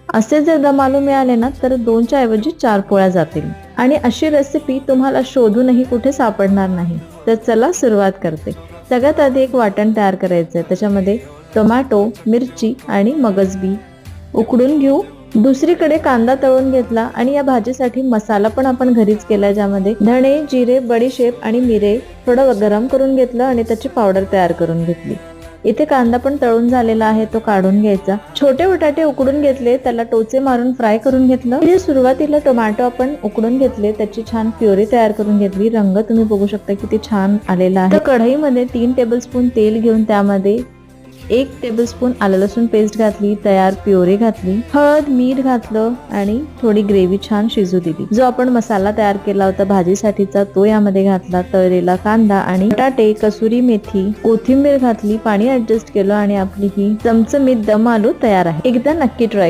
असे जर दम आलू मिळाले ना तर 2च्या ऐवजी 4 पोळ्या जातील आणि अशी रेसिपी तुम्हाला शोधूनही कुठे सापडणार नाही. तर चला सुरुवात करते. सगळ्यात आधी एक वाटण तयार करायचं आहे. त्याच्यामध्ये टोमॅटो, मिरची आणि मगजबी उकडून घेऊ. दुसरीकडे कांदा तळून घेतला आणि या भाजीसाठी मसाला पण आपण घरीच केला, ज्यामध्ये धणे, जिरे, बडीशेप आणि मिरे थोडं गरम करून घेतलं आणि त्याची पावडर तयार करून घेतली. इथे कांदा पण तळून झालेला आहे, तो काढून घ्यायचा. छोटे बटाटे उकडून घेतले, त्याला टोचे मारून फ्राय करून घेतलं. म्हणजे सुरुवातीला टोमॅटो आपण उकडून घेतले, त्याची छान प्युरी तयार करून घेतली. रंग तुम्ही बघू शकता किती छान आलेला आहे. तर कढईमध्ये 3 टेबलस्पून तेल घेऊन त्यामध्ये 1 टेबलस्पून आलं लसूण पेस्ट घातली, तयार प्युरी घातली, हळद, मीठ घातलं आणि थोडी ग्रेव्ही छान शिजू दिली. जो आपण मसाला तयार केला होता भाजीसाठीचा तो यामध्ये घातला. तळलेला कांदा आणि बटाटे, कसुरी मेथी, कोथिंबीर घातली, पाणी ऍडजस्ट केलं आणि आपली ही चमचमीत दम आलू तयार आहे. एकदा नक्की ट्राय